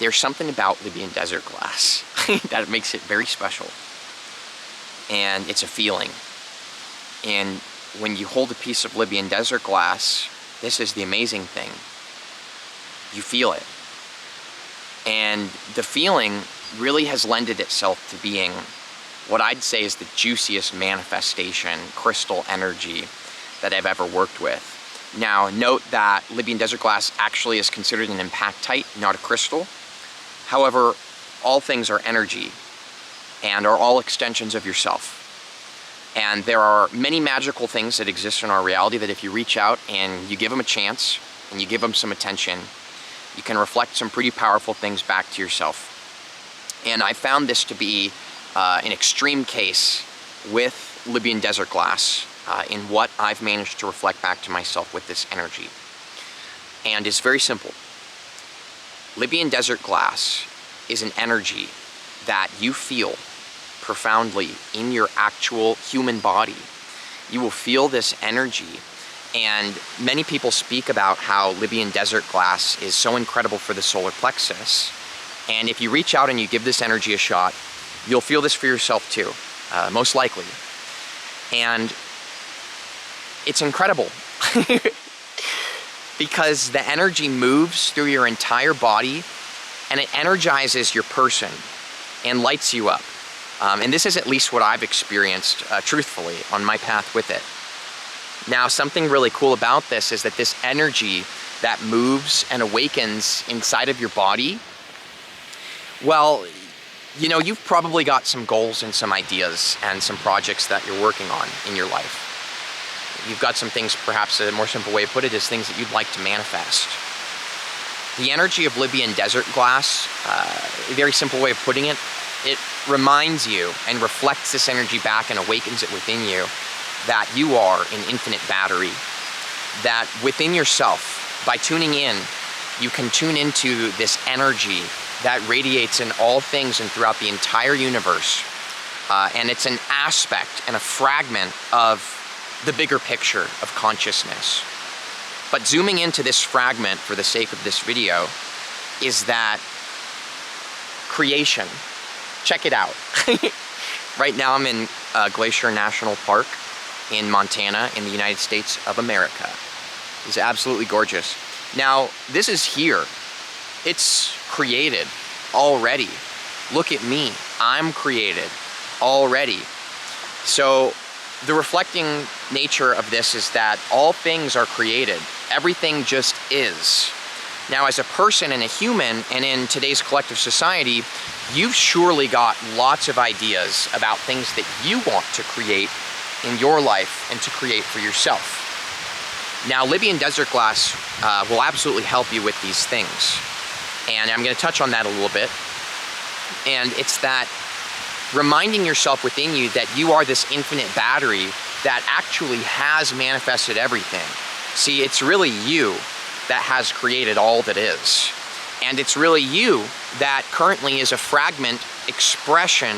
there's something about Libyan desert glass that makes it very special. And it's a feeling. And when you hold a piece of Libyan desert glass, this is the amazing thing. You feel it. And the feeling really has lended itself to being what I'd say is the juiciest manifestation, crystal energy that I've ever worked with. Now, note that Libyan desert glass actually is considered an impactite, not a crystal. However, all things are energy and are all extensions of yourself. And there are many magical things that exist in our reality that if you reach out and you give them a chance and you give them some attention, you can reflect some pretty powerful things back to yourself. And I found this to be an extreme case with Libyan desert glass in what I've managed to reflect back to myself with this energy. And it's very simple. Libyan desert glass is an energy that you feel profoundly in your actual human body. You will feel this energy, and many people speak about how Libyan desert glass is so incredible for the solar plexus. And if you reach out and you give this energy a shot, you'll feel this for yourself too, most likely. And it's incredible because the energy moves through your entire body and it energizes your person and lights you up. And this is at least what I've experienced truthfully on my path with it. Now, something really cool about this is that this energy that moves and awakens inside of your body, well, you know, you've probably got some goals and some ideas and some projects that you're working on in your life. You've got some things, perhaps a more simple way to put it is things that you'd like to manifest. The energy of Libyan desert glass, a very simple way of putting it, it reminds you and reflects this energy back and awakens it within you that you are an infinite battery, that within yourself, by tuning in, you can tune into this energy that radiates in all things and throughout the entire universe. And it's an aspect and a fragment of the bigger picture of consciousness. But zooming into this fragment for the sake of this video is that creation. Check it out. Right now I'm in Glacier National Park in Montana in the United States of America. It's absolutely gorgeous. Now, this is here. It's created already. Look at me. I'm created already. So the reflecting nature of this is that all things are created. Everything just is. Now, as a person and a human, and in today's collective society, you've surely got lots of ideas about things that you want to create in your life and to create for yourself. Now, Libyan desert glass will absolutely help you with these things. And I'm going to touch on that a little bit. And it's that reminding yourself within you that you are this infinite battery that actually has manifested everything. See, it's really you that has created all that is. And it's really you that currently is a fragment expression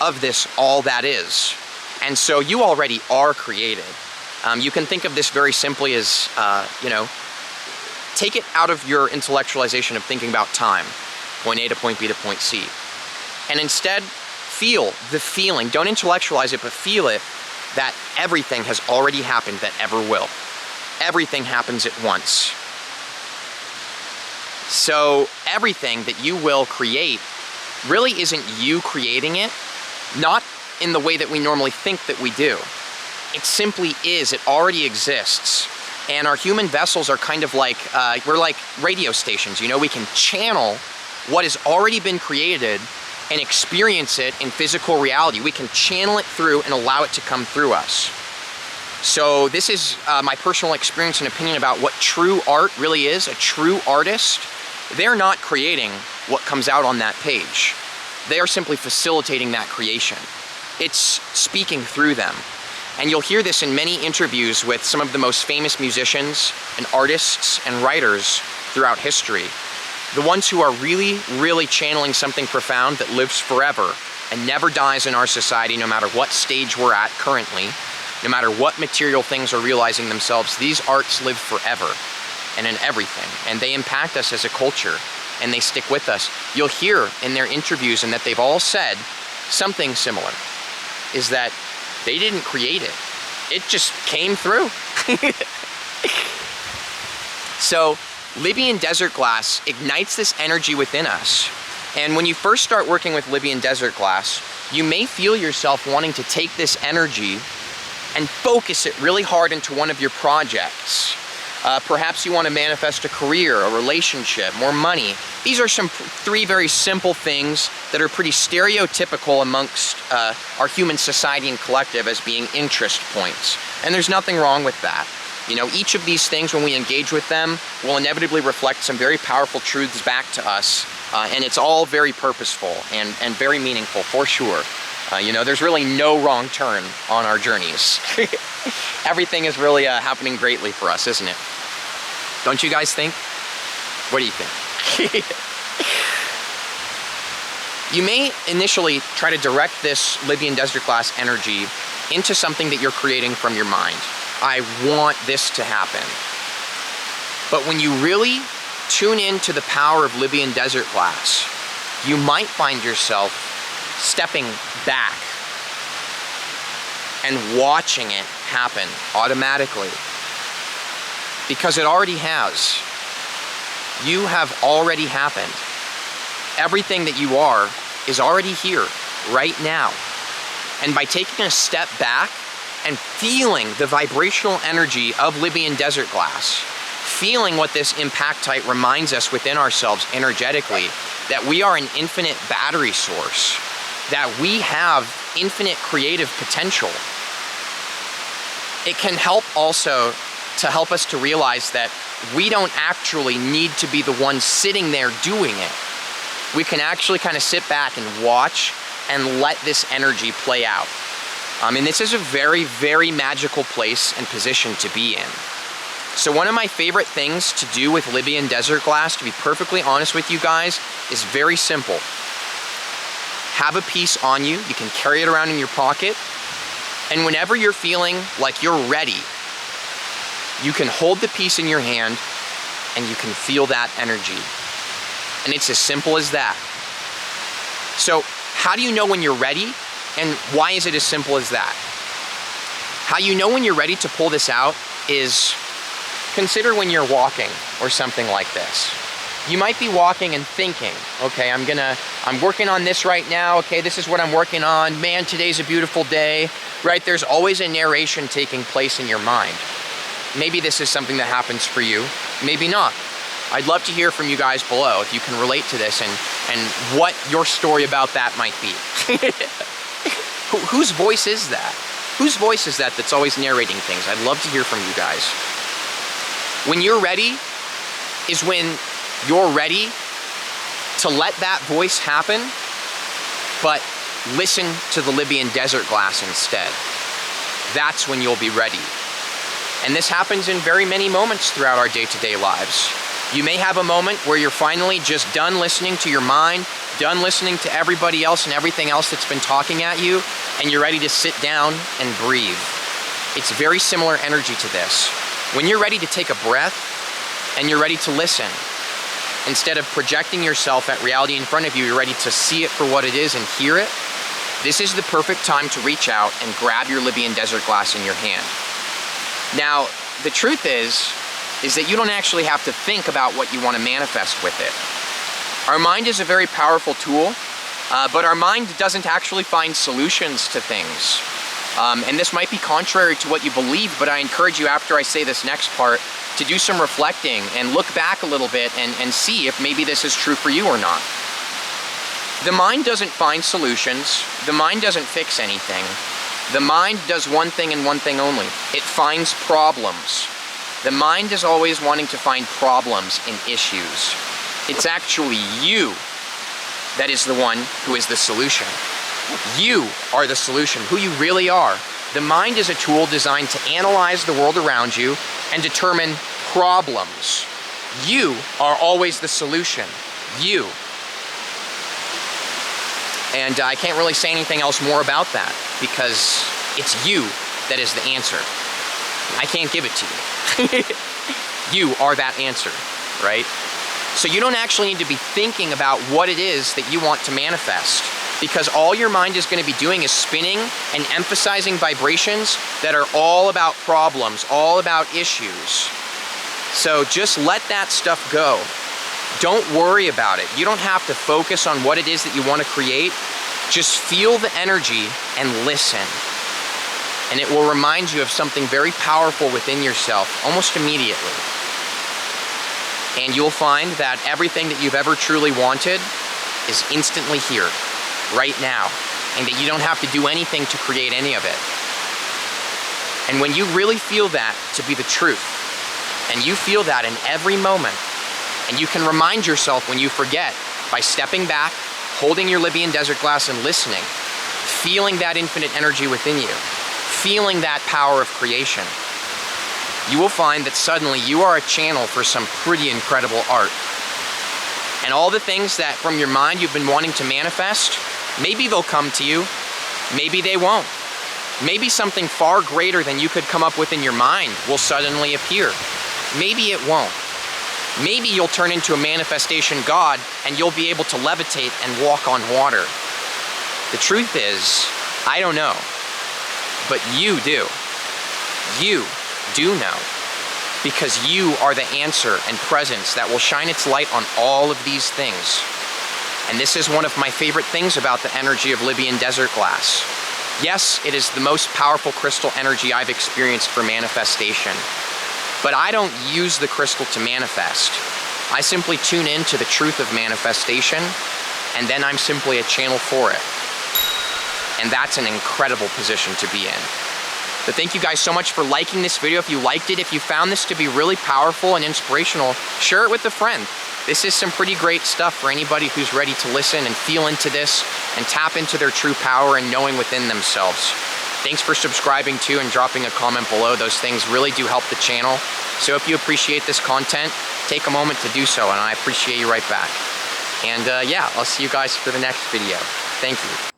of this all that is. And so you already are created. You can think of this very simply as, you know, take it out of your intellectualization of thinking about time, point A to point B to point C. And instead, feel the feeling. Don't intellectualize it, but feel it, that everything has already happened that ever will. Everything happens at once. So everything that you will create really isn't you creating it, not in the way that we normally think that we do. It simply is. It already exists. And our human vessels are kind of like, we're like radio stations. You know, we can channel what has already been created and experience it in physical reality. We can channel it through and allow it to come through us. So this is my personal experience and opinion about what true art really is. A true artist, they're not creating what comes out on that page. They are simply facilitating that creation. It's speaking through them. And you'll hear this in many interviews with some of the most famous musicians and artists and writers throughout history. The ones who are really, really channeling something profound that lives forever and never dies in our society, no matter what stage we're at currently, no matter what material things are realizing themselves, these arts live forever and in everything. And they impact us as a culture. and they stick with us, you'll hear in their interviews and that they've all said something similar, is that they didn't create it. It just came through. So Libyan desert glass ignites this energy within us. And when you first start working with Libyan desert glass, you may feel yourself wanting to take this energy and focus it really hard into one of your projects. Perhaps you want to manifest a career, a relationship, more money. These are some three very simple things that are pretty stereotypical amongst our human society and collective as being interest points. And there's nothing wrong with that. You know, each of these things, when we engage with them, will inevitably reflect some very powerful truths back to us. And it's all very purposeful and very meaningful, for sure. You know, there's really no wrong turn on our journeys. Everything is really happening greatly for us, isn't it? Don't you guys think? What do you think? You may initially try to direct this Libyan desert glass energy into something that you're creating from your mind. I want this to happen. But when you really tune into the power of Libyan desert glass, you might find yourself stepping back and watching it happen automatically. Because it already has. You have already happened. Everything that you are is already here, right now. And by taking a step back and feeling the vibrational energy of Libyan desert glass, feeling what this impactite reminds us within ourselves energetically, that we are an infinite battery source, that we have infinite creative potential. It can help also to help us to realize that we don't actually need to be the one sitting there doing it. We can actually kind of sit back and watch and let this energy play out. And this is a very, very magical place and position to be in. So one of my favorite things to do with Libyan desert glass, to be perfectly honest with you guys, is very simple. Have a piece on you. You can carry it around in your pocket. And whenever you're feeling like you're ready, you can hold the piece in your hand and you can feel that energy. And it's as simple as that. So how do you know when you're ready? And why is it as simple as that? How you know when you're ready to pull this out is, consider when you're walking or something like this. You might be walking and thinking, okay, I'm working on this right now. Okay, this is what I'm working on. Man, today's a beautiful day, right? There's always a narration taking place in your mind. Maybe this is something that happens for you, maybe not. I'd love to hear from you guys below if you can relate to this and what your story about that might be. Whose voice is that? Whose voice is that that's always narrating things? I'd love to hear from you guys. When you're ready is when you're ready to let that voice happen, but listen to the Libyan desert glass instead. That's when you'll be ready. And this happens in very many moments throughout our day-to-day lives. You may have a moment where you're finally just done listening to your mind, done listening to everybody else and everything else that's been talking at you, and you're ready to sit down and breathe. It's very similar energy to this. When you're ready to take a breath and you're ready to listen, instead of projecting yourself at reality in front of you, you're ready to see it for what it is and hear it. This is the perfect time to reach out and grab your Libyan desert glass in your hand. Now, the truth is that you don't actually have to think about what you want to manifest with it. Our mind is a very powerful tool, but our mind doesn't actually find solutions to things. And this might be contrary to what you believe, but I encourage you, after I say this next part, to do some reflecting and look back a little bit and see if maybe this is true for you or not. The mind doesn't find solutions. The mind doesn't fix anything. The mind does one thing and one thing only. It finds problems. The mind is always wanting to find problems and issues. It's actually you that is the one who is the solution. You are the solution, who you really are. The mind is a tool designed to analyze the world around you and determine problems. You are always the solution. You. And I can't really say anything else more about that, because it's you that is the answer. I can't give it to you. You are that answer, right? So you don't actually need to be thinking about what it is that you want to manifest, because all your mind is going to be doing is spinning and emphasizing vibrations that are all about problems, all about issues. So just let that stuff go. Don't worry about it. You don't have to focus on what it is that you want to create. Just feel the energy and listen. And it will remind you of something very powerful within yourself almost immediately. And you'll find that everything that you've ever truly wanted is instantly here, right now. And that you don't have to do anything to create any of it. And when you really feel that to be the truth, and you feel that in every moment, and you can remind yourself when you forget by stepping back, holding your Libyan desert glass and listening, feeling that infinite energy within you, feeling that power of creation, you will find that suddenly you are a channel for some pretty incredible art. And all the things that from your mind you've been wanting to manifest, maybe they'll come to you, maybe they won't. Maybe something far greater than you could come up with in your mind will suddenly appear. Maybe it won't. Maybe you'll turn into a manifestation god and you'll be able to levitate and walk on water. The truth is, I don't know, but you do. You do know, because you are the answer and presence that will shine its light on all of these things. And this is one of my favorite things about the energy of Libyan desert glass. Yes, it is the most powerful crystal energy I've experienced for manifestation. But I don't use the crystal to manifest. I simply tune in to the truth of manifestation, and then I'm simply a channel for it. And that's an incredible position to be in. But thank you guys so much for liking this video. If you liked it, if you found this to be really powerful and inspirational, share it with a friend. This is some pretty great stuff for anybody who's ready to listen and feel into this and tap into their true power and knowing within themselves. Thanks for subscribing too and dropping a comment below. Those things really do help the channel. So if you appreciate this content, take a moment to do so, and I appreciate you right back. And yeah, I'll see you guys for the next video. Thank you.